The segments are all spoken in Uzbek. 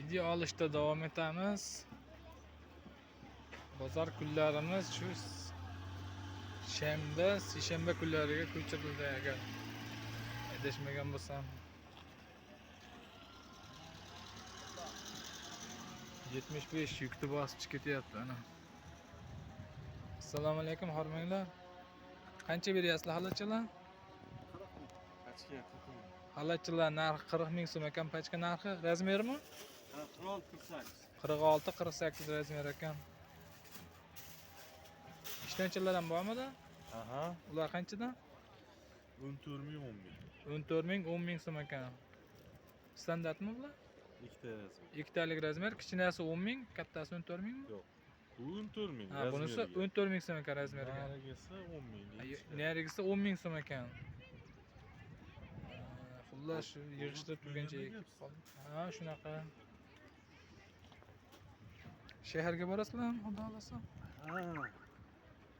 Video olishda davom etamiz. Bozor kunlarimiz shu seshanba kunlariga ko'chirildi agar adashmagan bo'lsam. 75 yukni bosib ketyapti ana. Assalomu alaykum hormanglar. Qancha beryapsizlar halachalar? Halachalar narxi 40 ming so'm ekan, pachka narxi razmermi? 46-48 razmer ekan. Ishtonchilar ham bormi-da? Aha. Ular qanchadan? 14 ming 10 ming. 14 ming 10 ming so'm ekan. Standartmi bular? Ikkita razmer. Ikkitalik razmer, kichkinasi 10 ming, kattasi 14 mingmi? Yo'q. Bu 14 ming. Ha, bunisi 14 ming so'm ekan razmeriga. Narigisi 10 ming. Narigisi 10 ming so'm ekan. Xullas shu yig'ishtirib turgancha ekib qoldim. Ha, shunaqa. Shaharga borasizlarmi, xudo xolasa? Ha.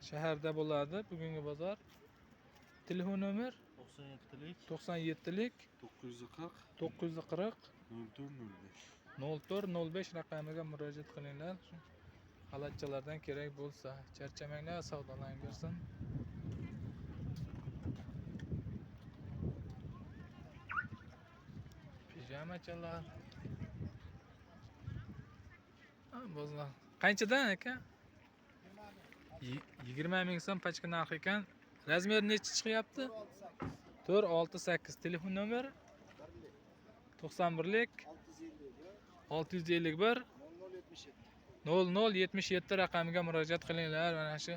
Shaharda bo'ladi bugungi bozor. Telefon nomer 97lik 97lik 940 940 0405. 0405 raqamiga murojaat qilinglar. Shu xalatchalardan kerak bo'lsa, charchamanglar, savdolang bersin. Pijamachalar. Ha, bozor. Qanchadan aka? 20 ming so'm pachka narxi ekan. Razmer necha chiqyapti? 468. Telefon nomeri 91lik 651 0077 raqamiga murojaat qilinglar. Mana shu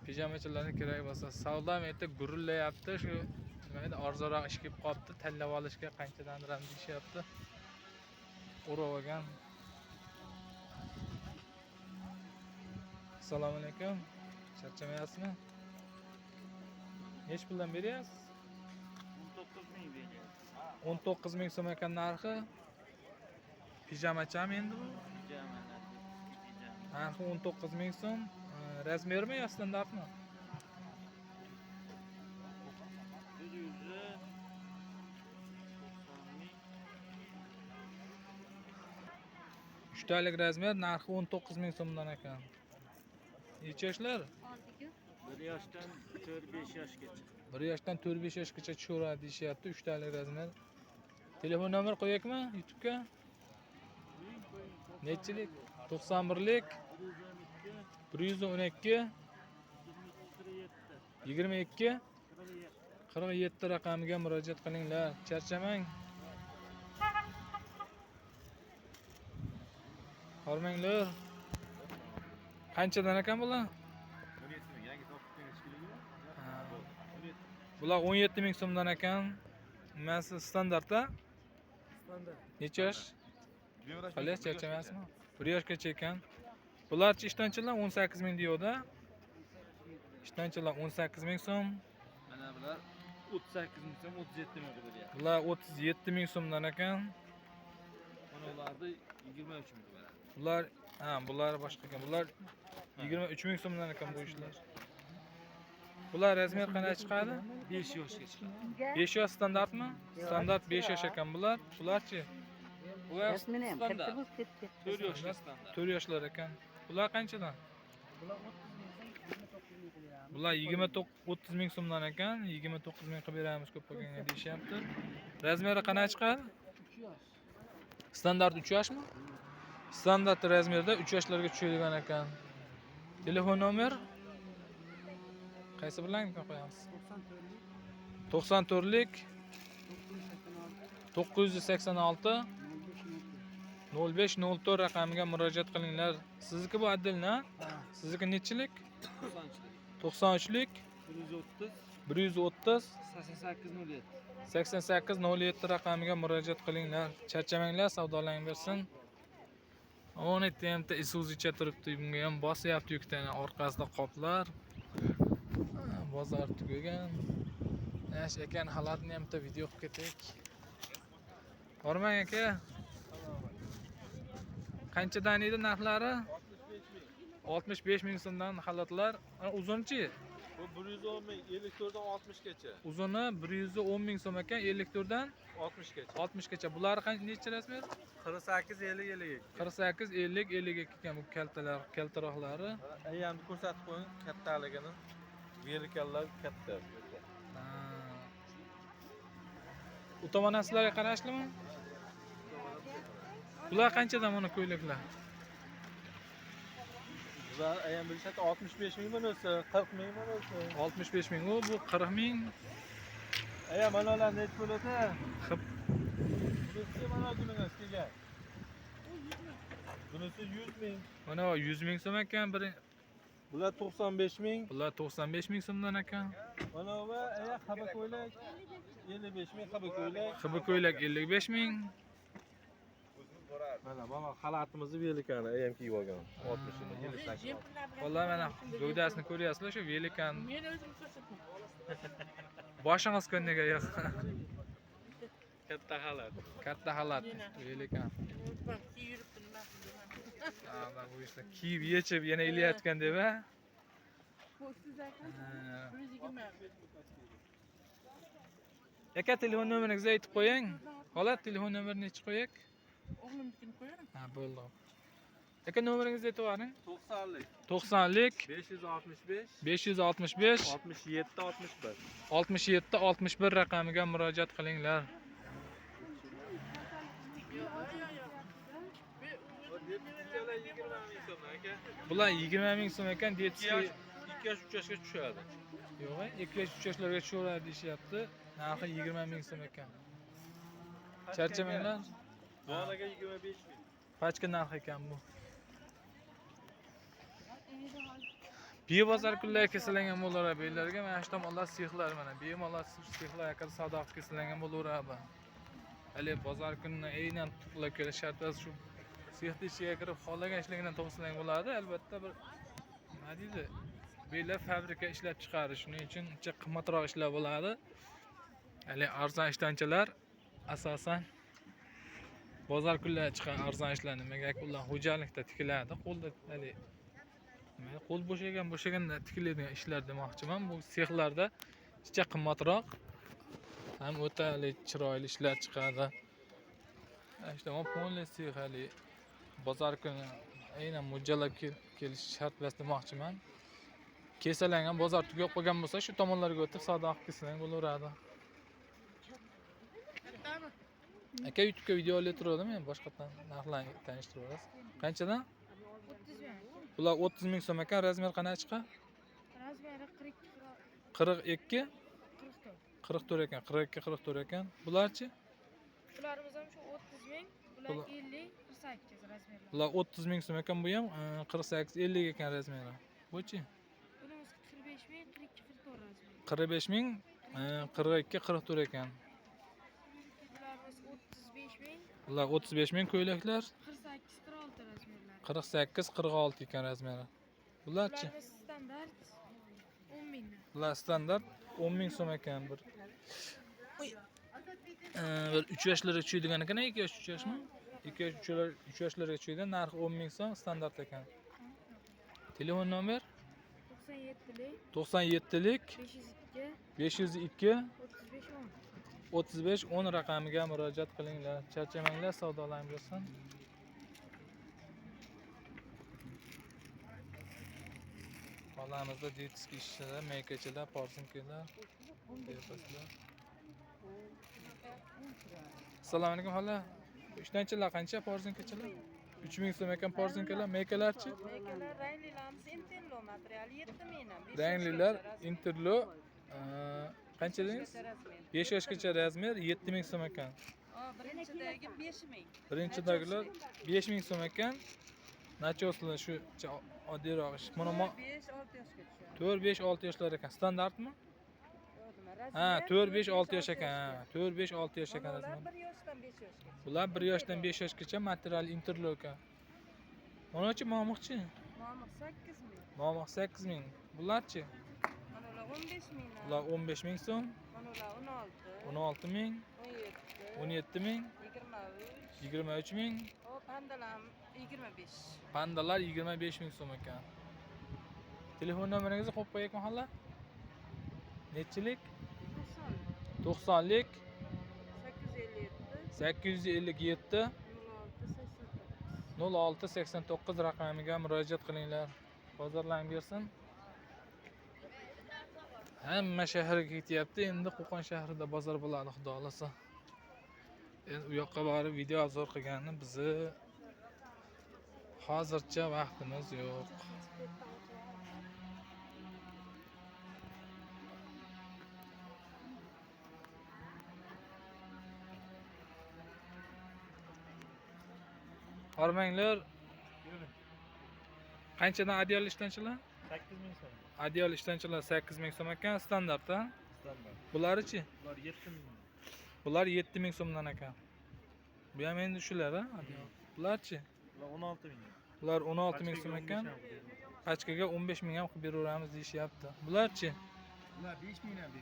pijamachalarga kerak bo'lsa, savdo meti gurillayapti. Shu nimaga arzonroq ish kelib qolibdi, tanlab olishga qanchadan ram deyapti. Urib olgan. Assalomu alaykum. Charchamayapsizmi? Nech puldan beryapsiz? 19 ming beryapsiz. 19 ming so'm ekan narxi. Pijamachami endi bu? Pijamalar. Narxi 19 ming so'm. Razmermi yo standartmi? 3 talik razmer narxi 19 ming so'mdan ekan. Necha yoshlar? 1 yoshdan 4-5 yoshgacha. 1 yoshdan 4-5 yoshgacha tushaveradi deyishyapti. 3 talik razmer. Telefon nomer qo'yakmi YouTube'ga? Nechilik? 91lik 112 22 47 raqamiga murojaat qilinglar. Charchamang. Hormanglar. Qanchadan ekan bular? 17 ming. Yangi topib chiqilgan. Bular 17 ming so'mdan ekan. Nimasi standartda? Standart. Necha yosh? Xolos charchamayapsizmi? 1 yoshgacha ekan. Bularchi ishtonchilar 18 ming deyapti. Ishtonchilar 18 ming so'm. Mana bular 38 ming so'm, 37 ming beryapti. Bular 37 ming so'mdan ekan. Mana ularni 23 ming beradi. Bular boshqa ekan. Bular 23 ming so'mdan ekan bu ishlar. Bular razmer qanday chiqadi? 5 yoshga chiqadi. 5 yosh standartmi? Standart 5 yosh ekan bular. Bularchi? Ular Rasmini ham katta bo'lib ketdi. 4 yoshga standart. 4 yoshlar ekan. Bular qanchadan? Bular 30 ming so'mdan ekan. 29 ming qilib beramiz ko'p bo'lganga deyishyapti. Razmeri qanday chiqadi? 3 yosh. Standart 3 yoshmi? Standart razmerda 3 yoshlarga tushadigan ekan. Telefon nomer? Qaysi bilan qo'yamiz? 94lik 986 0504 raqamiga murojaat qilinglar. Sizniki bu Adilna? Sizniki nechilik? 93lik 130 8807 raqamiga murojaat qilinglar. Charchamanglar, savdolang bersin. 17 ta Isuzucha turibdi, bunga ham bosyapti yukdan, orqasida qoplar. Bozor tugagan. Yaxshi ekan, xalatni ham video qilib ketdik. Hormang aka. Qanchadan edi narxlari? 65 ming so'mdan xalatlar. Uzunchi Bu 110 ming, 54'dan 60 gacha. Uzuni 110 ming so'm ekan, 54 dan 60 gacha. 60 gacha. Bular necha razmer? 48 50 52. 48, 50, 52 ekan bu kaltalar, kaltaroqlari. Ayamni ko'rsatib qo'ying kattaligini. Velikalar katta. Ha. U tomonasilarga qarashlimi? Bular qanchadan mana ko'ylaklar? Bular ayam bilishadi 65 ming bo'lsa, 40 ming bo'lsa. 65 ming, u bu 40 ming. Ayam mana ular nech bo'ladi? Xip. Bunisi mana guningiz kelgan. Bunisi 100 ming. Mana 100 ming so'm ekan, biri. Bular 95 ming. Bular 95 ming so'mdan ekan. Mana va aya xaba ko'ylak 55 ming xaba ko'ylak. Xibi ko'ylak 55 ming. Mana xalatimizni velikani ayam kiyib olgan. 60 ni 58. Vallahi mana gavdasini ko'ryapsizlar, shu velikan. Men o'zim ko'rsataman. Boshing'iz ko'ndiga yo'q. Katta xalat. Katta xalat, velikan. Unutmam, yuribdi nima qildim. Ha, mana bu ishda kiyib yechib yana ilayotgan deb a. Siz aytgan Ha. 120. Aka telefon nomeringizni aytib qo'ying. Xola, telefon nomerini aytib qo'ying. O'g'limnikini qo'yaman. Ha, bo'ldi. Aka nomeringizni aytib yuboring. 90lik 90lik 565 565 67 61. 67 61 raqamiga murojaat qilinglar. Bular 20 ming so'm ekan, 2 detski. yosh 2 yosh 3 yoshga tushadi. Yo'q, 2 yosh 3 yoshlarga tushaveradi deyishyapti. Narxi 20 ming so'm ekan. Charchamanglar. Donaga 25 ming. Pachka narx ekan bu. Bebozor kunlar kesilgan bo'lar beylarga mana shu tomonlar sexlar mana. Bemalol sexlar yaqin savdo qilib kesilgan bo'laveradi. Hali bozor kunini aynan tuqlab kelishadi shu sexni ichiga kirib xohlagan ishlagidan to'g'rilagan bo'ladi. Albatta bir nima deydi? Beylar fabrika ishlab chiqarish, shuning uchun uncha qimmatroq ishlar bo'ladi. Hali arzon ishlanchalar asosan bozor kunlari chiqqan arzon ishlar nimaga ular xo'jalikda tikiladi. Qo'lda hali qo'l bo'shaganda tikiladigan ishlar demoqchiman. Bu sexlarda juda qimmatroq ham o'ta chiroyli ishlar chiqadi. Işte o polni sex hali bozor kuni aynan mo'ljallab kelish shart emas demoqchiman. Kesalangan bozor tugab qolgan bo'lsa, shu tomonlarga o'tib savdo qilib kelsalang bo'laveradi. Aka YouTube'ga video olib turaverdimi? Boshqatdan narxlarni tanishtiramiz. Qanchadan? 30 ming. Bular 30 ming so'm ekan. Razmer qanaqa chiqa? Razmeri 42, 44. 44 ekan. 42, 44 ekan. Bularchi? Bularimiz ham shu 30 ming, bular 50, 48 razmerlar. Bular 30 ming so'm ekan, bu ham 48, 50 ekan razmeri. Buchi? Bunimiz 45 ming, 42, 44 razmer. 45 ming, 42, 44 ekan. Bularimiz 35 ming, Bular 35 ming ko'ylaklar, 48, 46 razmerlar. 48, 46 ekan razmeri. Bularchi? Bularimiz standart 10 mingdan. Bular standart 10 ming so'm ekan bir. Bir 3 yoshlarga tushadigan ekan, 2 yosh 3 yoshmi? 2 yosh 3 yoshlarga tushadigan narxi 10 ming so'm standart ekan. Telefon nomer 97lik 97lik 502 502 35 10. 35 10 raqamiga murojaat qilinglar. Charchamanglar, savdolang bo'lsin. Xolamizda detskiy ishchilar, maykachilar, porsinkalar, bepaslar. Assalomu alaykum xola. Ishlanchilar qancha porsinkachilar? 3000 so'm ekan porsinkalar, maykalarchi? Meykeler raylilarimiz interlo materiali 7 mingdan. Ranglilar interlo qancha dedingiz? 5 yoshgacha razmer 7000 so'm ekan. Birinchidagi 5 ming. Birinchidagilar 5000 so'm ekan. Nachoslar shu oddiyroq ish. Mana 5-6 yoshga 4 5 6 tushadi. yoshlar ekan. Standartmi? Ha, 4 5 6 yosh ekan. 4 5 6 yosh ekan Ular razmer. 1 yoshdan 5 yoshga. Bular 1 yoshdan 5 yoshgacha material interlo ekan. Manachi momiqchi? Nomi 8 ming. Momiq 8000. Bularchi? Mana ular 15 mingdan. Bular 15 ming so'm, Mana ular 16, 16 ming, 17, 17 ming, 23. 23 ming. O pandalar 25. Pandalar 25 ming so'm ekan. Telefon nomeringizni qo'yib qo'yaylikmi xola? Nechilik? 90. 90lik 857. 857 0689 raqamiga murojaat qilinglar. Bozorlang bersin. Hamma shaharga ketyapti. Endi Qo'qon shahrida bozor bo'ladi, xudo xolasa. Endi u yoqqa borib video obzor qilganni bizni hozircha vaqtimiz yo'q. Hormanglar. Qanchadan adyol ishlanchilar? 8000 so'm. Adyol ishlanchilar 8000 so'm ekan, standart a? Standart. Bularchi? Bular 7000. Bular 7000 so'mdan ekan. Bu ham endi shular a? Adyol. Bularchi? Bular 16000. Bular 16000 so'm ekan. Pachkaga 15000 ham qilib beraveramiz deyishyapti. Bularchi? Bular 5000 dan beradi.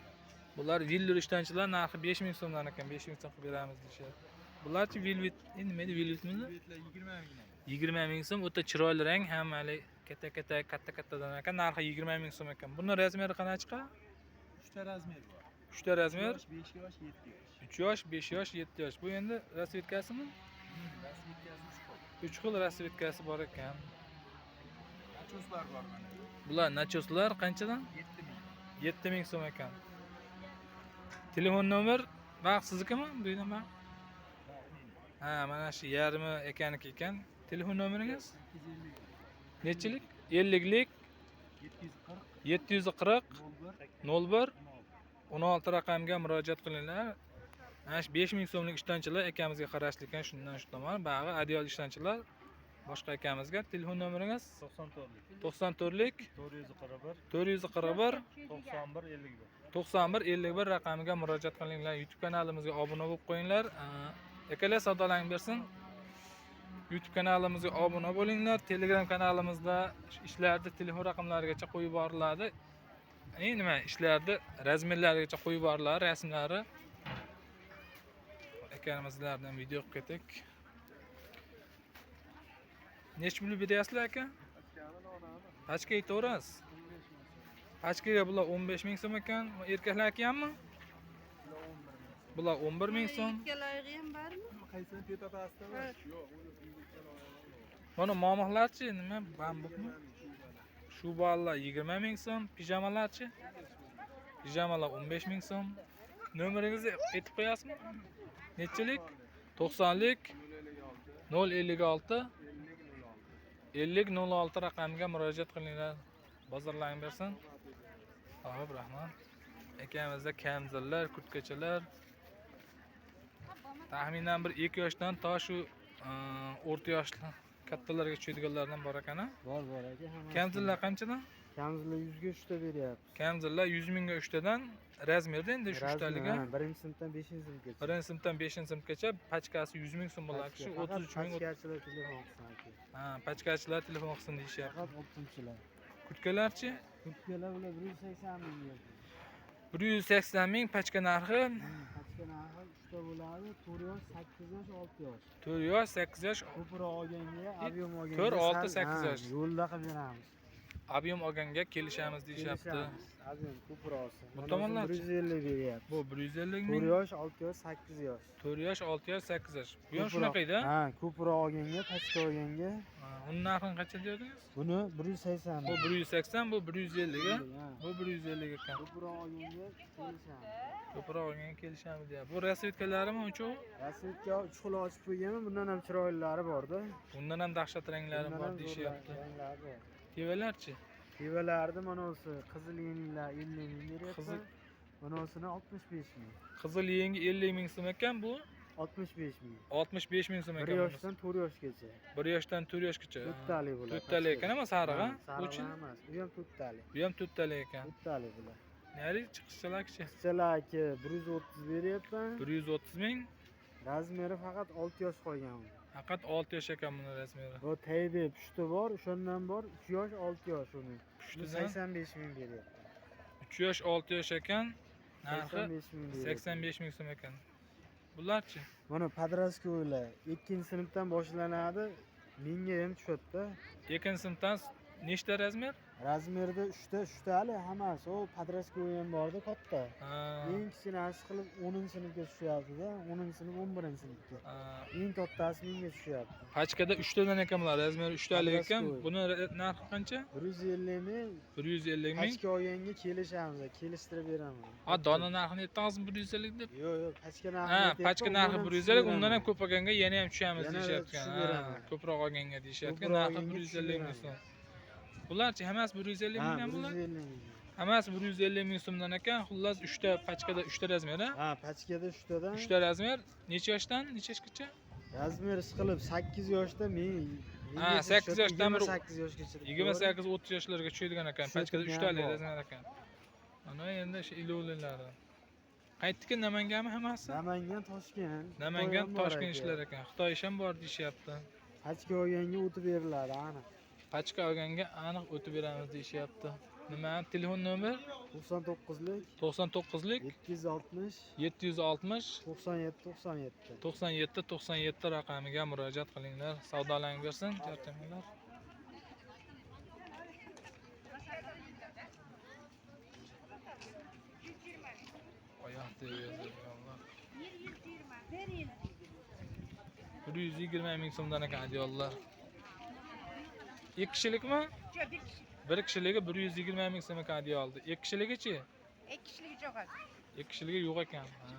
Bular villur ishlanchilar narxi 5000 so'mdan ekan, 5000 so'm qilib beramiz deyishyapti. Bularchi velvet, endi nima deydi velvetmi? Betlar 20000 dan. 20000 so'm, o'ta chiroyli rang, hammali katta-kattadan ekan, narxi 20000 so'm ekan. Buni razmeri qanaqa chiqadi? 3 ta razmer bor. 3 ta razmer, 5 yosh, 7 yosh. 3 yosh, 5 yosh, 7 yosh. Bu endi rasvetkasimi? Rasmetkasi 3 xil rasvetkasi bor ekan. Nachoslar bor mana. Bular nachoslar qanchadan? 7000. 7000 so'm ekan. Telefon nomer vaqt siznikimi? Bu nima? Ha, mana shu yarmi ekaniki ekan. Telefon nomeringiz? 850. Nechilik? 50lik 740 740 01 16 raqamga murojaat qilinglar. Mana shu 5000 so'mlik ishtonchilar akamizga qarashli ekan, shundan shu tomon. Bag'i adyol ishtonchilar boshqa akamizga. Telefon nomeringiz? 94lik. 94lik 441 441 91 51. 91 51 raqamiga murojaat qilinglar. YouTube kanalimizga obuna bo'lib qo'yinglar. Akalar savdolang bersin. YouTube kanalimizga obuna bo'linglar. Telegram kanalimizda ishlarni telefon raqamlarigacha qo'yib boriladi. Nima ishlarni razmerlarigacha qo'yib boriladi, rasmlari. Akamizlardan video qilib ketak. Nech pul beryapsizlar aka? Pachka aytaverasiz. Pachkaga bular 15000 so'm ekan. Erkaklarga hammi? Bular 11000 so'm. Ikkalayga ham bormi? Qaysini tetatasida? Yo'q, Mana momaqlarchi nima? Bambukmi? Shu bolalar 20000 so'm, pijamalarchi? Pijamalar 15000 so'm. Nomeringizni aytib qo'yasizmi? Nechilik? 90lik 056 5006 raqamiga murojaat qilinglar. Bozorlang bersin. Xo'p, rahmat. Akamizda kamzillar, kurtkachalar taxminan bir 2 yoshdan to shu o'rta yoshli kattalarga tushadiganlardan bor ekan. Bor aka, hamma. Kamzillar qanchadan? Kamzillar 100 ga 3 ta beryapti. Kamzillar 100 mingga 3 tadan razmerda endi shu 3 taliga. 1-sinfdan 5-sinfgacha. 1-sinfdan 5-sinfgacha pachkasi 100 ming so'm bo'ladi. Shu 33 ming. Pachkachilar telefon qilsin aka. Ha, pachkachilar telefon qilsin deyishyapti. Faqat o'qituvchilar. Kutkalarchi? Kutkalar ular 180 ming berdi. 180 ming pachka narxi. Pachka narxi 3 ta bo'ladi. 4 yosh, 8 yosh, 6 yosh. 4 yosh, 8 yosh, Ko'proq olganga, avion olganga 4, 6, 8 yosh. Yo'lda qilib beramiz. Avion olganga kelishamiz deyishyapti. Avion ko'proq olsa. Bu tomonlar 150 beryapti. Bu 150 4 ming. yosh, 6 yosh, 8 yosh. 4 yosh, 6 yosh, 8 yosh. Bu ham shunaqa edi. Ha, ko'proq olganga, pachka olganga. Uni narxini qancha diyordingiz? Buni 180. Bu 180, bu 150 ga. Ha. Bu 150 ekan. Ko'proq olganga kelishamiz. Ko'proq olganga kelishamiz deyapti. Bu rasvetkalarimi uchu? Rasvetka 3 xil ochib qo'yganman, bundan ham chiroylilari bor-da. Bundan ham dahshat ranglari bor deyishyapti. Ranglari bor. Tevalarchi? Tevalarni mana o'si qizil yenglar 50 ming beryapti. Qizil- Mana o'sini 65 ming. Qizil yengi 50 ming so'm ekan, bu 65 ming. 65 ming so'm 1 ekan. yoshdan 4 yoshgacha. 1 yoshdan 4 yoshgacha. 4 tali bo'ladi. 4 tali ekan, ama sariq a? Bu Uchi chi? emas, bu ham 4 tali. Bu ham 4 tali ekan. 4 tali bular. Nari chiqishchalarchi? Qizchalar aka 130 beryapman. 130 ming. Razmeri faqat 6 yosh qolgan. Faqat 6 yosh ekan buni rasmeri. Bu taybi pushti bor, o'shandan bor 3 yosh, 6 yosh uni. Pushtidan 85 ming beryapti. 3 yosh, 6 yosh ekan. Narxi 85 ming beryapti. 85 ming so'm ekan. Bularchi? Mana podrasko'ylar 2-sinfdan boshlanadi. Mingga ham tushadi-da. 2-sinfdan nechta razmer? Razmerda 3ta hali hammasi. O podroska o'yin borda katta. Ha. Eng kichkinasi qilib 10-sinfga tushyapti-da, 10-sinf 11-sinfga. Ha. Eng kattasi menga tushyapti. Pachkada 3 tadan ekan bular, razmeri 3 talik ekan. Podroska. Buni narxi qancha? 150 ming. 150 ming. Pachka olganga kelishamiz, kelishtirib beraman. Ha, dona narxini aytdingizmi 150 deb? Yo'q, pachka narxi. Ha, pachka narxi 150, undan ham ko'p olganga yana ham tushamiz Yana deyishyapti. tushib Ha, beraman. ko'proq olganga deyishyapti. Ko'proq Narxi olganga 150 ming tushib so'm. Bularchi hammasi 150 Ha, mingdan bular? 150 ming. Hammasi 150 ming so'mdan ekan. Xullas 3 ta pachkada 3 ta razmer, ha? Ha, pachkada 3tadan. 3 ta razmer necha yoshdan necha yoshgacha? Razmer qilib 8 yoshda men. Ha, 8 yoshdan bir 28 yoshgacha. 28-30 yoshlarga tushadigan ekan. Pachkada 3 talik bor. razmer ekan. Ana endi o'sha ilovlilari. Qaytdiki Namangami hammasi? Namangan, Toshkent. Namangan, Xitoy ham bor Toshkent aka. ishlar ekan. Xitoy ham bor deyishyapti. Pachka olganga o'tib beriladi, ana. Pachka olganga aniq o'tib beramiz deyishyapti. Nima? Telefon nomer 99lik 99lik 760 760 97 97 raqamiga murojaat qilinglar. Savdolanib bersin, charchamanglar. Oyoqda yozilganlar. 120 ming so'mdan ekan adyollar. 2 kishilikmi? Bir kishiligi 120 ming so'm ekan adyoldi. 2 kishiligichi? 2 kishilik yo'q hozir. 2 kishiligi yo'q ekan. Ha.